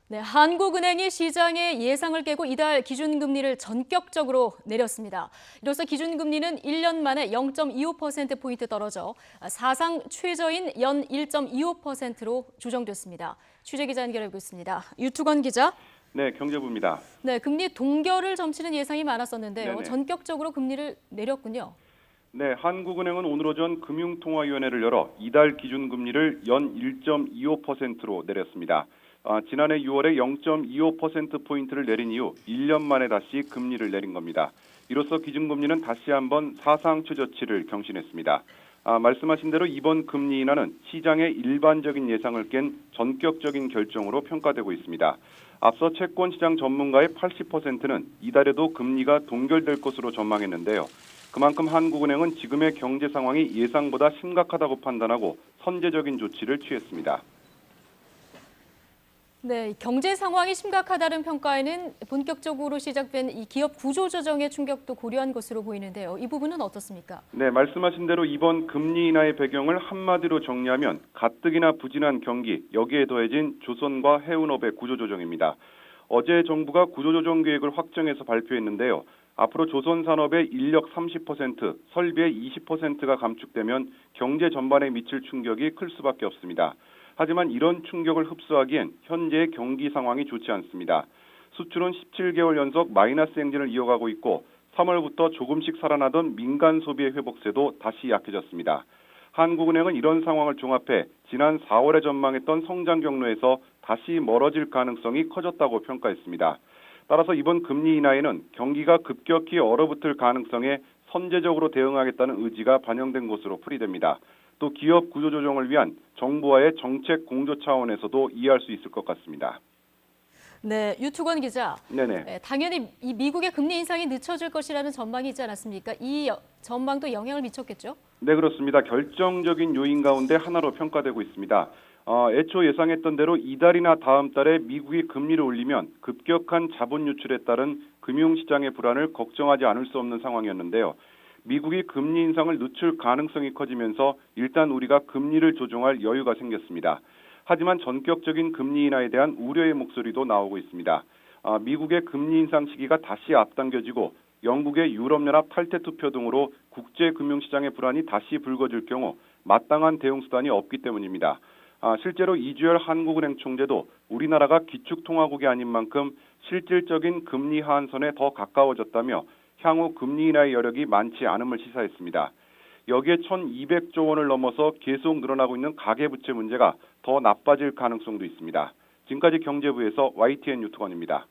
네, 한국은행이 시장의 예상을 깨고 이달 기준금리를 전격적으로 내렸습니다. 이로써 기준금리는 1년 만에 0.25%포인트 떨어져 사상 최저인 연 1.25%로 조정됐습니다. 취재기자 연결하고 있습니다. 유투건 기자. 네, 경제부입니다. 네, 금리 동결을 점치는 예상이 많았었는데요. 네네. 전격적으로 금리를 내렸군요. 네, 한국은행은 오늘 오전 금융통화위원회를 열어 이달 기준금리를 연 1.25%로 내렸습니다. 지난해 6월에 0.25%포인트를 내린 이후 1년 만에 다시 금리를 내린 겁니다. 이로써 기준금리는 다시 한번 사상 최저치를 경신했습니다. 말씀하신 대로 이번 금리 인하는 시장의 일반적인 예상을 깬 전격적인 결정으로 평가되고 있습니다. 앞서 채권시장 전문가의 80%는 이달에도 금리가 동결될 것으로 전망했는데요. 그만큼 한국은행은 지금의 경제 상황이 예상보다 심각하다고 판단하고 선제적인 조치를 취했습니다. 네, 경제 상황이 심각하다는 평가에는 본격적으로 시작된 이 기업 구조 조정의 충격도 고려한 것으로 보이는데요. 이 부분은 어떻습니까? 네, 말씀하신 대로 이번 금리 인하의 배경을 한마디로 정리하면 가뜩이나 부진한 경기, 여기에 더해진 조선과 해운업의 구조 조정입니다. 어제 정부가 구조 조정 계획을 확정해서 발표했는데요. 앞으로 조선 산업의 인력 30%, 설비의 20%가 감축되면 경제 전반에 미칠 충격이 클 수밖에 없습니다. 하지만 이런 충격을 흡수하기엔 현재의 경기 상황이 좋지 않습니다. 수출은 17개월 연속 마이너스 행진을 이어가고 있고 3월부터 조금씩 살아나던 민간 소비의 회복세도 다시 약해졌습니다. 한국은행은 이런 상황을 종합해 지난 4월에 전망했던 성장 경로에서 다시 멀어질 가능성이 커졌다고 평가했습니다. 따라서 이번 금리 인하에는 경기가 급격히 얼어붙을 가능성에 선제적으로 대응하겠다는 의지가 반영된 것으로 풀이됩니다. 또 기업 구조 조정을 위한 정부와의 정책 공조 차원에서도 이해할 수 있을 것 같습니다. 네, 유투건 기자. 네네. 네, 당연히 이 미국의 금리 인상이 늦춰질 것이라는 전망이 있지 않았습니까? 이 전망도 영향을 미쳤겠죠? 네, 그렇습니다. 결정적인 요인 가운데 하나로 평가되고 있습니다. 애초 예상했던 대로 이달이나 다음 달에 미국이 금리를 올리면 급격한 자본 유출에 따른 금융시장의 불안을 걱정하지 않을 수 없는 상황이었는데요. 미국이 금리 인상을 늦출 가능성이 커지면서 일단 우리가 금리를 조정할 여유가 생겼습니다. 하지만 전격적인 금리 인하에 대한 우려의 목소리도 나오고 있습니다. 미국의 금리 인상 시기가 다시 앞당겨지고 영국의 유럽연합 탈퇴 투표 등으로 국제 금융시장의 불안이 다시 불거질 경우 마땅한 대응 수단이 없기 때문입니다. 실제로 이주열 한국은행 총재도 우리나라가 기축통화국이 아닌 만큼 실질적인 금리 하한선에 더 가까워졌다며 향후 금리 인하의 여력이 많지 않음을 시사했습니다. 여기에 1,200조 원을 넘어서 계속 늘어나고 있는 가계부채 문제가 더 나빠질 가능성도 있습니다. 지금까지 경제부에서 YTN 유튜건입니다.